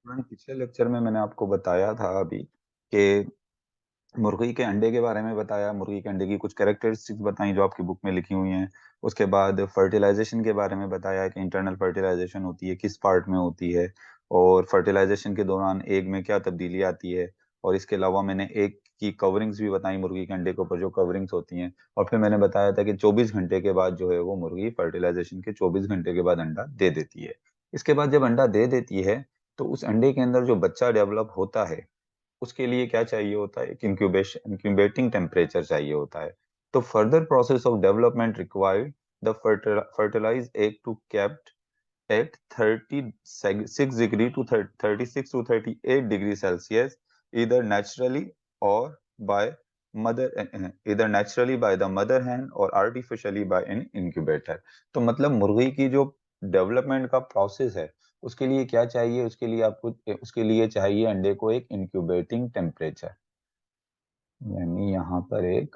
पिछले लेक्चर में मैंने आपको बताया था अभी कि मुर्गी के अंडे के बारे में बताया, मुर्गी के अंडे की कुछ कैरेक्टरिस्टिक्स बताई जो आपकी बुक में लिखी हुई हैं। उसके बाद फर्टिलाइजेशन के बारे में बताया कि इंटरनल फर्टिलाइजेशन होती है, किस पार्ट में होती है, और फर्टिलाइजेशन के दौरान एग में क्या तब्दीली आती है। और इसके अलावा मैंने एग की कवरिंग्स भी बताई, मुर्गी के अंडे के ऊपर जो कवरिंग्स होती हैं। और फिर मैंने बताया था कि 24 घंटे के बाद जो है वो मुर्गी फर्टिलाइजेशन के 24 घंटे के बाद अंडा दे देती है। इसके बाद जब अंडा दे देती है तो उस अंडे के अंदर जो बच्चा डेवलप होता है उसके लिए क्या चाहिए होता है, एक इंक्यूबेशन इंक्यूबेटिंग टेम्परेचर चाहिए होता है। तो further process of development required the fertilize egg to kept at 36 degree to 36 to 38 degree Celsius, either naturally or by either naturally by the mother hen or artificially by an incubator। तो मतलब मुर्गी की जो development का process है उसके लिए क्या चाहिए, उसके लिए चाहिए अंडे को एक इंक्यूबेटिंग टेम्परेचर, यानी यहाँ पर एक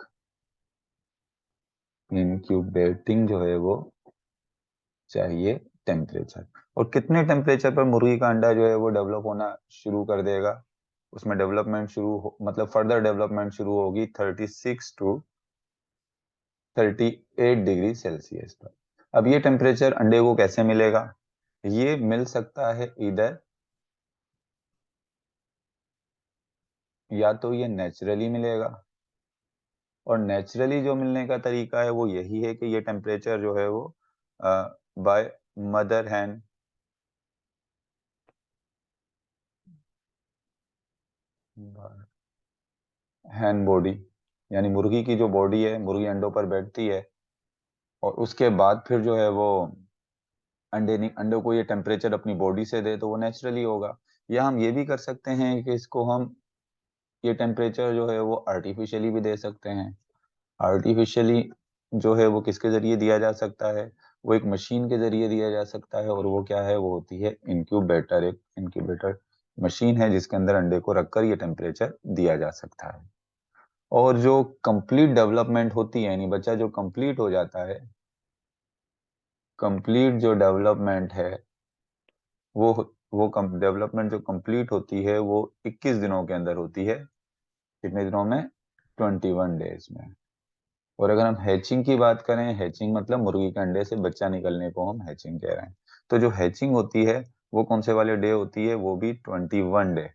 इंक्यूबेटिंग जो है वो चाहिए टेम्परेचर। और कितने टेम्परेचर पर मुर्गी का अंडा जो है वो डेवलप होना शुरू कर देगा, उसमें मतलब फर्दर डेवलपमेंट शुरू होगी 36 to 38 डिग्री सेल्सियस पर। अब ये टेम्परेचर अंडे को कैसे मिलेगा? ये मिल सकता है इधर, या तो ये नेचुरली मिलेगा, और नेचुरली जो मिलने का तरीका है वो यही है कि ये टेम्परेचर जो है वो बाय मदर हैन बॉडी, यानी मुर्गी की जो बॉडी है, मुर्गी अंडों पर बैठती है और उसके बाद फिर जो है वो अंडे को ये टेम्परेचर अपनी बॉडी से दे तो वो नेचुरली होगा। या हम ये भी कर सकते हैं कि इसको हम ये टेम्परेचर जो है वो आर्टिफिशियली भी दे सकते हैं। आर्टिफिशियली जो है वो किसके जरिए दिया जा सकता है? वो एक मशीन के जरिए दिया जा सकता है, और वो क्या है, वो होती है इंक्यूबेटर। एक इंक्यूबेटर मशीन है जिसके अंदर अंडे को रखकर ये टेम्परेचर दिया जा सकता है। और जो कंप्लीट डेवलपमेंट होती है, यानी बच्चा जो कंप्लीट हो जाता है, कंप्लीट जो डेवलपमेंट है वो वो डेवलपमेंट जो कंप्लीट होती है वो 21 दिनों के अंदर होती है। कितने दिनों में? 21 डेज में। और अगर हम हैचिंग की बात करें, हैचिंग मतलब मुर्गी के अंडे से बच्चा निकलने को हम हैचिंग कह रहे हैं। तो जो हैचिंग होती है वो कौन से वाले डे होती है? वो भी 21 डे,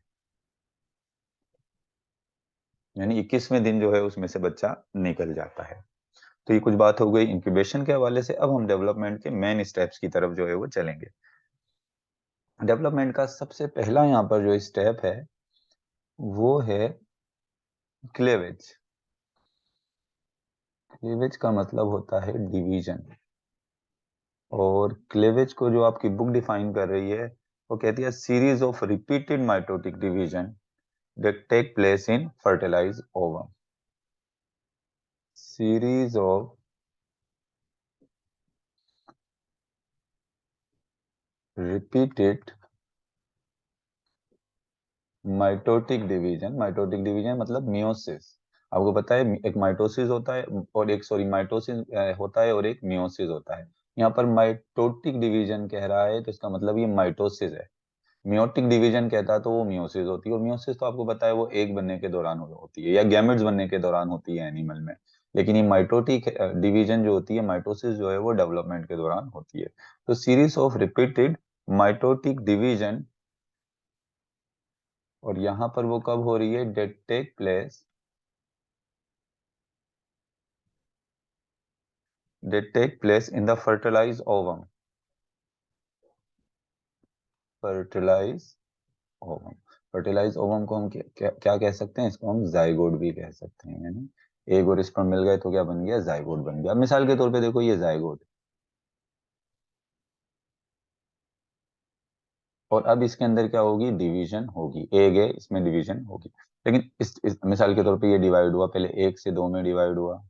यानी 21वें दिन जो है उसमें से बच्चा निकल जाता है। तो ये कुछ बात हो गई इंक्यूबेशन के हवाले से। अब हम डेवलपमेंट के मेन स्टेप्स की तरफ जो है वो चलेंगे। डेवलपमेंट का सबसे पहला यहाँ पर जो स्टेप है वो है क्लेवेज। क्लेवेज का मतलब होता है डिवीजन। और क्लेवेज को जो आपकी बुक डिफाइन कर रही है वो कहती है series of repeated mitotic division that take place in fertilized ovum। series of repeated mitotic division मतलब मियोसिस। आपको पता है एक माइटोसिस होता है और एक सॉरी माइटोसिस होता है और एक मियोसिस होता है। यहाँ पर माइटोटिक डिवीजन कह रहा है तो इसका मतलब ये माइटोसिस है। मियोटिक डिवीजन कहता है तो वो मियोसिस होती है। और मियोसिस तो आपको पता है वो एग बनने के दौरान होती है या गैमेट्स बनने के दौरान होती है एनिमल में। लेकिन ये माइटोटिक डिवीजन जो होती है, माइटोसिस जो है वो डेवलपमेंट के दौरान होती है। तो series of repeated mitotic division, और यहाँ पर वो कब हो रही है? That take place in the fertilize ovum. Fertilize ovum. Fertilize ovum को हम क्या कह सकते हैं? इसको हम जाइगोट भी कह सकते हैं, यानी एग और स्पर्म मिल गए तो क्या बन गया? जाइगोट बन गया। मिसाल के तौर पे देखो ये जाइगोट, और अब इसके अंदर क्या होगी? डिवीजन होगी। एग है, इसमें डिवीजन होगी। लेकिन इस मिसाल के तौर पे ये डिवाइड हुआ, पहले 1 से 2 में डिवाइड हुआ,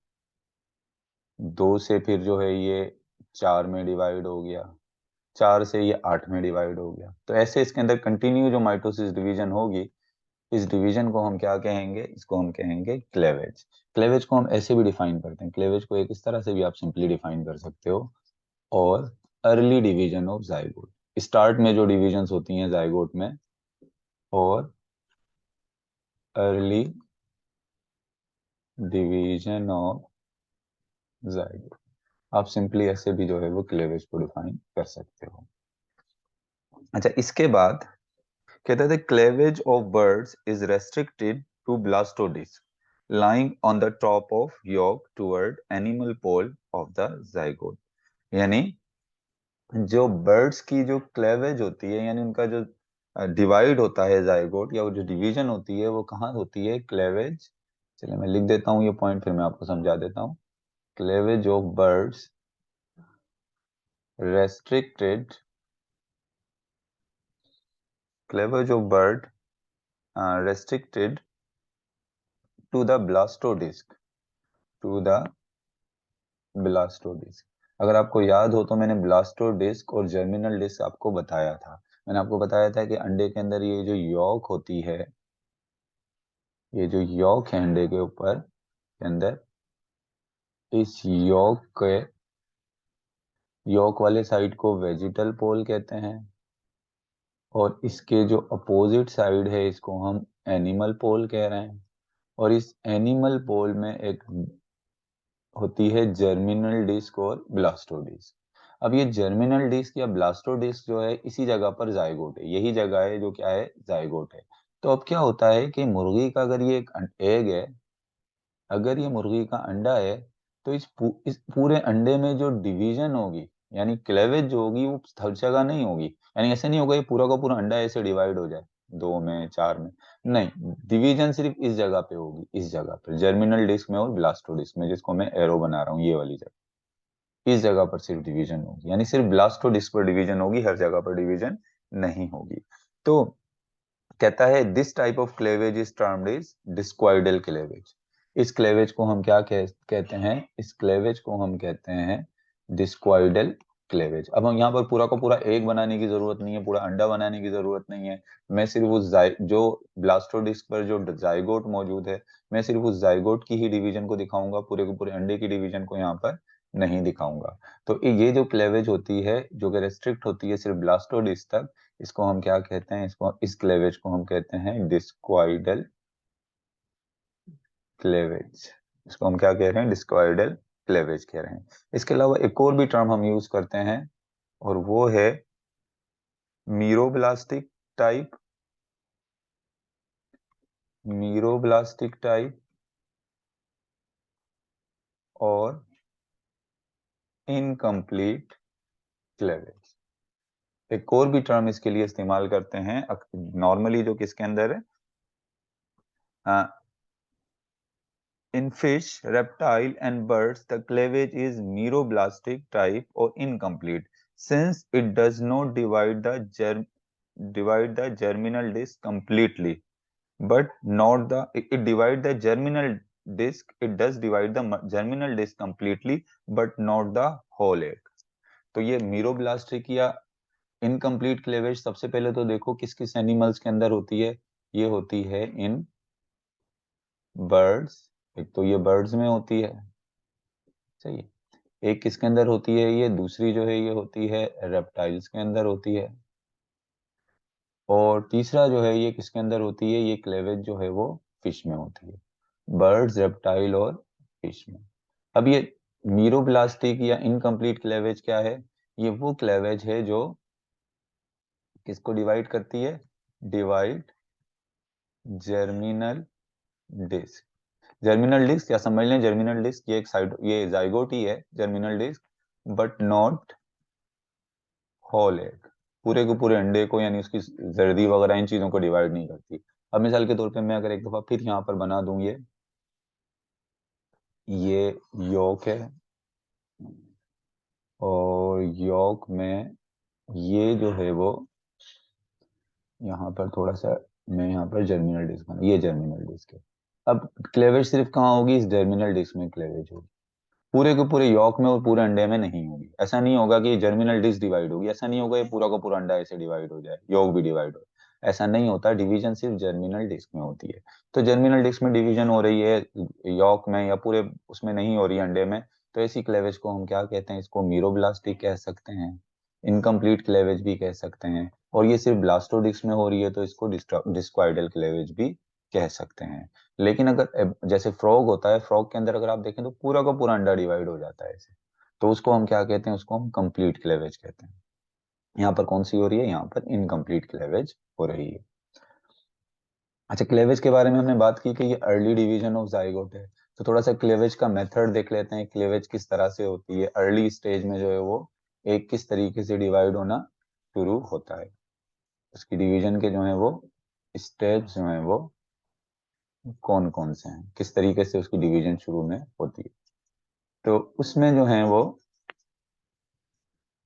2 से फिर जो है ये 4 में डिवाइड हो गया, 4 से ये 8 में डिवाइड हो गया। तो ऐसे इसके अंदर कंटिन्यू जो माइटोसिस डिवीजन होगी, इस डिवीजन को हम क्या कहेंगे? इसको हम कहेंगे क्लेवेज। क्लेवेज को हम ऐसे भी डिफाइन करते हैं, क्लेवेज को एक इस तरह से भी आप सिंपली डिफाइन कर सकते हो। और early division of zygote, start में जो डिविजन्स होती हैं जाइगोट में, और अर्ली डिवीजन ऑफ जाइगोट। आप सिंपली ऐसे भी जो है वो क्लेवेज को डिफाइन कर सकते हो। अच्छा, इसके बाद कहते थे cleavage of birds is restricted to blastodisc lying on the top of yolk toward animal pole of the zygote। यानी जो बर्ड्स की जो क्लेवेज होती है, यानी उनका जो डिवाइड होता है जाइगोट, या वो जो डिवीजन होती है वो कहाँ होती है? क्लेवेज। चलिए मैं लिख देता हूँ ये पॉइंट, फिर मैं आपको समझा देता हूँ। Cleavage of birds restricted cleavage of bird restricted to the blastodisc। अगर आपको याद हो तो मैंने ब्लास्टोडिस्क और जर्मिनल डिस्क आपको बताया था। मैंने आपको बताया था कि अंडे के अंदर ये जो यॉक होती है, ये जो यॉक है अंडे के ऊपर के अंदर, इस यॉक वाले साइड को वेजिटल पोल कहते हैं, और इसके जो अपोजिट साइड है इसको हम एनिमल पोल कह रहे हैं। और इस एनिमल पोल में एक होती है जर्मिनल डिस्क और ब्लास्टोडिस्क। अब ये जर्मिनल डिस्क या ब्लास्टोडिस्क जो है इसी जगह पर जाइगोट है, यही जगह है जो क्या है? जाइगोट है। तो अब क्या होता है कि मुर्गी का अगर ये एक एग है, अगर ये मुर्गी का अंडा है, तो इस पूरे अंडे में जो डिवीजन होगी, यानी क्लेवेज जो होगी, वो हर जगह नहीं होगी। यानी ऐसे नहीं होगा ये पूरा का पूरा अंडा ऐसे डिवाइड हो जाए दो में, चार में, नहीं। डिवीजन सिर्फ इस जगह पे होगी, इस जगह पे जर्मिनल डिस्क में और ब्लास्टोडिस्क में, जिसको मैं एरो बना रहा हूँ ये वाली जगह, इस जगह पर सिर्फ डिवीजन होगी। यानी सिर्फ ब्लास्टोडिस्क पर डिवीजन होगी, हर जगह पर डिवीजन नहीं होगी। तो कहता है this type of cleavage is termed is discoidal cleavage. इस क्लेवेज को हम क्या कहते हैं? इस क्लेवेज को हम कहते हैं डिस्क्वाइडल क्लेवेज। अब हम यहाँ पर पूरा का पूरा एग बनाने की जरूरत नहीं है, पूरा अंडा बनाने की जरूरत नहीं है। मैं सिर्फ उस जो ब्लास्टोडिस्क पर जो जाइगोट मौजूद है, मैं सिर्फ उस जाइगोट की ही डिवीजन को दिखाऊंगा, पूरे के पूरे अंडे की डिवीजन को यहाँ पर नहीं दिखाऊंगा। तो ये जो क्लेवेज होती है जो कि रेस्ट्रिक्ट होती है सिर्फ ब्लास्टोडिस्क तक, इसको हम क्या कहते हैं? इस क्लेवेज को हम कहते हैं डिस्क्वाइडल क्लेवेज। इसको हम क्या कह रहे हैं? डिस्क्वाइडल क्लेवेज कह रहे हैं। इसके अलावा एक और भी टर्म हम यूज करते हैं, और वो है मीरोब्लास्टिक टाइप, मीरोब्लास्टिक टाइप और इनकम्प्लीट क्लेवेज। एक और भी टर्म इसके लिए इस्तेमाल करते हैं नॉर्मली, जो किसके अंदर है? In fish, reptile and birds, the cleavage is meroblastic type or incomplete, since it does not divide the germinal disc completely, but not the it divide the germinal disc. It does divide the germinal disc completely, but not the whole egg। तो ये meroblastic या incomplete cleavage सबसे पहले तो देखो किस किस animals के अंदर होती है। ये होती है इन बर्ड्स, एक तो ये बर्ड्स में होती है, सही है। एक किसके अंदर होती है? ये दूसरी जो है ये होती है रेप्टाइल्स के अंदर होती है। और तीसरा जो है ये किसके अंदर होती है? ये क्लेवेज जो है वो फिश में होती है। बर्ड्स, रेप्टाइल और फिश में। अब ये मीरोब्लास्टिक या इनकम्प्लीट क्लेवेज क्या है? ये वो क्लेवेज है जो किसको डिवाइड करती है? Divide germinal disc. Germinal disc या समझ लें जर्मिनल डिस्क ये एक साइड, ये जाइगोट ही है germinal disc, but not whole egg. पूरे के पूरे अंडे को, यानी उसकी जर्दी वगैरह इन चीजों को डिवाइड नहीं करती। अब मिसाल के तौर पे मैं अगर एक दफा फिर यहाँ पर बना दूं, ये योक है, और योक में ये जो है वो यहाँ पर थोड़ा सा, मैं यहाँ पर जर्मिनल डिस्क बना, ये जर्मिनल डिस्क है। अब क्लेवेज सिर्फ कहाँ होगी? इस जर्मिनल डिस्क में क्लेवेज होगी, पूरे के पूरे यॉक में और पूरे अंडे में नहीं होगी। ऐसा नहीं होगा कि जर्मिनल डिस्क डिवाइड होगी, ऐसा नहीं होगा ये पूरा का पूरा अंडा ऐसे डिवाइड हो जाए, यॉक भी डिवाइड हो, ऐसा नहीं होता। डिवीजन सिर्फ जर्मिनल डिस्क में होती है। तो जर्मिनल डिस्क में डिवीजन हो रही है यॉक में, या पूरे उसमें नहीं हो रही है अंडे में, तो ऐसी क्लेवेज को हम क्या कहते हैं? इसको मीरोब्लास्टिक कह सकते हैं। इनकम्प्लीट क्लेवेज भी कह सकते हैं, और ये सिर्फ ब्लास्टोडिस्क में हो रही है तो इसको डिस्क्वाइडल क्लेवेज भी कह सकते हैं। लेकिन अगर जैसे फ्रॉग होता है, फ्रॉग के अंदर अगर आप देखें तो पूरा का पूरा अंडा डिवाइड हो जाता है ऐसे, तो उसको हम क्या कहते हैं, उसको हम कंप्लीट क्लेवेज कहते हैं। यहाँ पर कौन सी हो रही है, यहाँ पर इनकम्प्लीट क्लेवेज हो रही है। अच्छा, क्लेवेज के बारे में हमने बात की कि ये अर्ली डिवीजन ऑफ जाइगोट है, तो थोड़ा सा क्लेवेज का मेथड देख लेते हैं, क्लेवेज किस तरह से होती है अर्ली स्टेज में, जो है वो एक किस तरीके से डिवाइड होना शुरू होता है, उसकी डिवीजन के जो है वो स्टेप्स जो है वो कौन कौन से हैं, किस तरीके से उसकी डिवीजन शुरू में होती है। तो उसमें जो है वो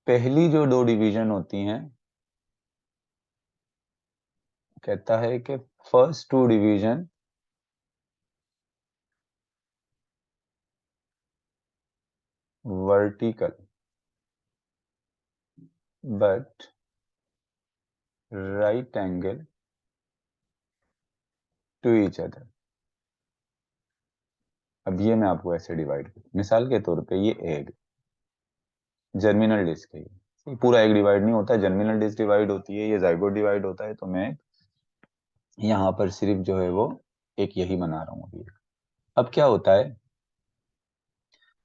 पहली जो दो डिवीजन होती हैं, कहता है कि first two division vertical but right angle to each other. अब ये मैं आपको ऐसे डिवाइड करूँ, मिसाल के तौर पे ये एग, जर्मिनल डिस्क है ये पूरा एग डिवाइड नहीं होता है, जर्मिनल डिस्क डिवाइड होती है, ये जाइगोट डिवाइड होता है, तो मैं यहाँ पर सिर्फ जो है वो एक यही बना रहा हूँ अभी। अब क्या होता है,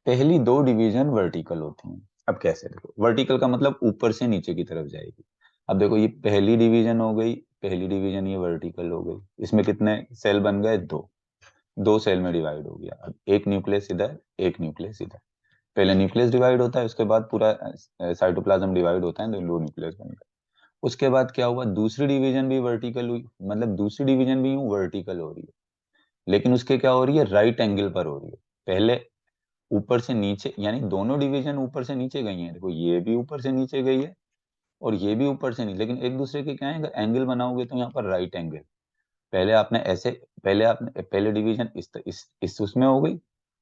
पहली दो डिवीजन वर्टिकल होती हैं। अब कैसे, देखो वर्टिकल का मतलब ऊपर से नीचे की तरफ जाएगी। अब देखो ये पहली डिवीजन हो गई, पहली डिवीजन ये वर्टिकल हो गई, इसमें कितने सेल बन गए, दो, दो सेल में डिवाइड हो गया। अब एक न्यूक्लियस इधर, एक न्यूक्लियस इधर, पहले न्यूक्लियस डिवाइड होता है, उसके बाद पूरा साइटोप्लाज्म डिवाइड होता है, दो न्यूक्लियस बन गए। उसके बाद क्या हुआ, दूसरी डिवीजन भी वर्टिकल हुई, मतलब दूसरी डिवीजन भी यूं वर्टिकल हो रही है, लेकिन उसके क्या हो रही है, राइट एंगल पर हो रही है। पहले ऊपर से नीचे, यानी दोनों डिवीजन ऊपर से नीचे गई हैं, देखो ये भी ऊपर से नीचे गई है और ये भी ऊपर से नीचे, लेकिन एक दूसरे के क्या है, अगर एंगल बनाओगे तो यहाँ पर राइट एंगल, पहले आपने ऐसे, पहले आपने पहले डिवीजन इस उसमें हो गई,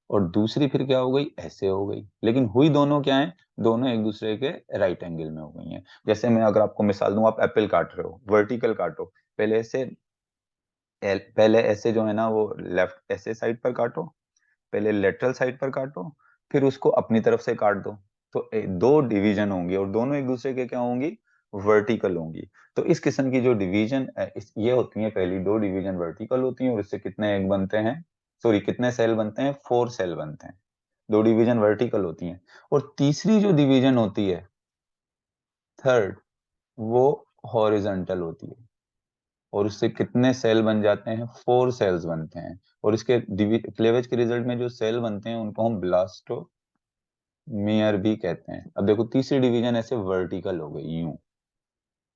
और दूसरी फिर क्या हो गई, ऐसे हो गई, लेकिन हुई दोनों क्या है, दोनों एक दूसरे के राइट एंगल में हो गई हैं। जैसे मैं अगर आपको मिसाल दूं, आप एप्पल काट रहे हो, वर्टिकल काटो, पहले ऐसे, पहले ऐसे जो है ना वो लेफ्ट ऐसे साइड पर काटो, पहले लेटरल साइड पर काटो, फिर उसको अपनी तरफ से काट दो, तो दो डिवीजन होंगी और दोनों एक दूसरे के क्या होंगी, वर्टिकल होंगी। तो इस किस्म की जो डिवीजन ये होती है, पहली दो डिवीजन वर्टिकल होती हैं, और इससे कितने एग बनते हैं, सॉरी कितने सेल बनते हैं, 4 सेल बनते हैं, दो डिवीजन वर्टिकल होती हैं। और तीसरी जो डिवीजन होती है, थर्ड, वो हॉरिजॉन्टल होती है, और उससे कितने सेल बन जाते हैं, 4 सेल्स बनते हैं। और इसके क्लेवेज के रिजल्ट में जो सेल बनते हैं उनको हम ब्लास्टोमेयर भी कहते हैं। अब देखो तीसरी डिवीजन ऐसे वर्टिकल हो गई यूं,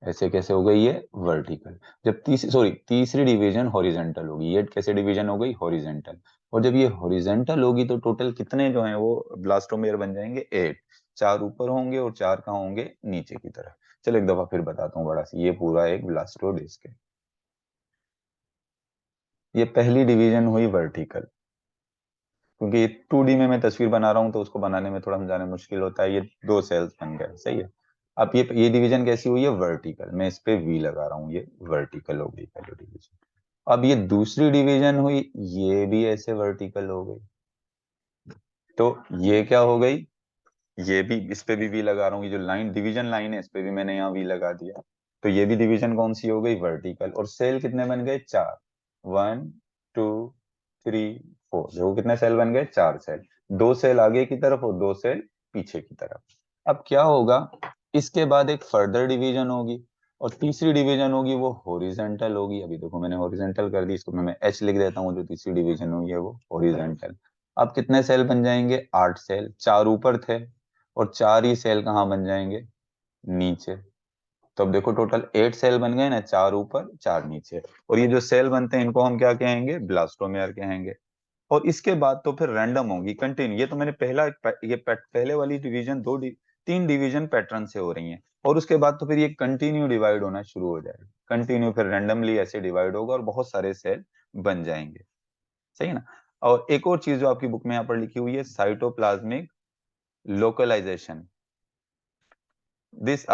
ऐसे कैसे हो गई ये, वर्टिकल। जब तीसरी डिवीजन हॉरिजेंटल होगी, ये कैसे डिवीजन हो गई, हॉरिजेंटल। और जब ये हॉरिजेंटल होगी तो टोटल कितने जो हैं वो ब्लास्टोमेयर बन जाएंगे, 8, 4 ऊपर होंगे और 4 कहाँ होंगे, नीचे की तरफ। चलो एक दफा फिर बताता हूँ बड़ा सी, ये पूरा एक ब्लास्टोडिस्क है, ये पहली डिवीजन हुई वर्टिकल, क्योंकि 2D में मैं तस्वीर बना रहा हूँ तो उसको बनाने में थोड़ा समझाने में मुश्किल होता है, ये दो सेल्स बन गए, सही है। अब ये डिवीजन कैसी हुई है, वर्टिकल, मैं इस पे वी लगा रहा हूँ, ये वर्टिकल हो गई पहली डिवीजन। अब ये दूसरी डिवीजन हुई, ये भी ऐसे वर्टिकल हो गई, तो ये क्या हो गई, ये भी, इस पे भी वी लगा रहा हूँ, ये जो लाइन डिवीजन लाइन है इस पे भी मैंने यहाँ वी लगा दिया, तो ये भी डिवीजन कौन सी हो गई, वर्टिकल। और सेल कितने बन गए, 4, 1, 2, 3, 4, देखो कितने सेल बन गए, 4 सेल, दो सेल आगे की तरफ और दो सेल पीछे की तरफ। अब क्या होगा, इसके बाद एक फर्दर डिवीजन होगी, और तीसरी डिवीजन होगी वो हॉरिजेंटल होगी। अभी देखो मैंने हॉरिजेंटल कर दी, इसको मैं एच लिख देता हूँ, जो तीसरी डिवीजन हुई है वो हॉरिजेंटल। अब कितने सेल बन जाएंगे, 8 सेल, 4 ऊपर थे और 4 ही सेल कहाँ बन जाएंगे, नीचे। तो अब देखो टोटल 8 सेल बन गए ना, 4 ऊपर 4 नीचे, और ये जो सेल बनते हैं इनको हम क्या कहेंगे, ब्लास्टोमेयर कहेंगे। और इसके बाद तो फिर रैंडम होगी कंटिन्यू, ये तो मैंने पहले वाली डिवीजन तीन डिवीजन पैटर्न से हो रही हैं, और उसके बाद तो फिर ये कंटिन्यू डिवाइड होना शुरू हो जाएगा, कंटिन्यू फिर रैंडमली ऐसे डिवाइड होगा और बहुत सारे सेल बन जाएंगे, सही है ना। और एक और चीज जो आपकी बुक में यहाँ पर लिखी हुई है, साइटोप्लाज्मिक लोकलाइजेशन, दिस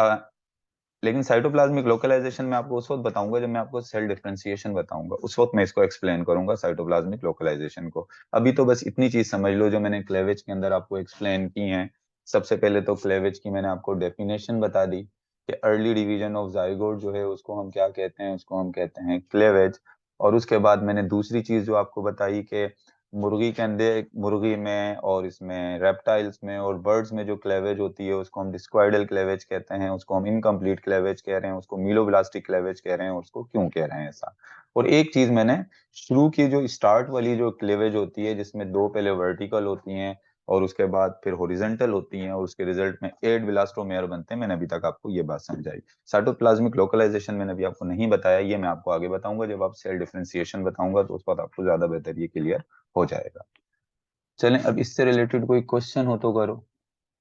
लेकिन साइटोप्लाज्मिक लोकलाइजेशन मैं आपको उस वक्त बताऊंगा जब मैं आपको सेल डिफरेंशिएशन बताऊंगा, उस वक्त मैं इसको एक्सप्लेन करूंगा साइटोप्लाज्मिक लोकलाइजेशन को। अभी तो बस इतनी चीज समझ लो जो मैंने क्लेवेज के अंदर आपको एक्सप्लेन की है, सबसे पहले तो क्लेवेज की मैंने आपको डेफिनेशन बता दी कि अर्ली डिवीजन ऑफ जाइगोट जो है उसको हम क्या कहते हैं, उसको हम कहते हैं क्लेवेज। और उसके बाद मैंने दूसरी चीज जो आपको बताई कि मुर्गी के अंडे, मुर्गी में और इसमें रेप्टाइल्स में और बर्ड्स में जो क्लेवेज होती है उसको हम डिस्क्वाइडल क्लेवेज कहते हैं, उसको हम इनकम्प्लीट क्लेवेज कह रहे हैं, उसको मीलोब्लास्टिक क्लेवेज कह रहे हैं, उसको क्यों कह रहे हैं ऐसा। और एक चीज मैंने शुरू की, जो स्टार्ट वाली जो क्लेवेज होती है जिसमें दो पहले वर्टिकल होती हैं और उसके बाद फिर हॉरिजॉन्टल होती हैं और उसके रिजल्ट में 8 विलास्ट्रोमेयर बनते हैं, मैंने अभी तक आपको ये बात समझाई। साइटोप्लाज्मिक लोकलाइजेशन मैंने अभी आपको नहीं बताया, ये मैं आपको आगे बताऊंगा, जब आप सेल डिफरेंशिएशन बताऊंगा तो उस पर आपको ज्यादा बेहतर ये क्लियर हो जाएगा। चलें, अब इससे रिलेटेड कोई क्वेश्चन हो तो करो।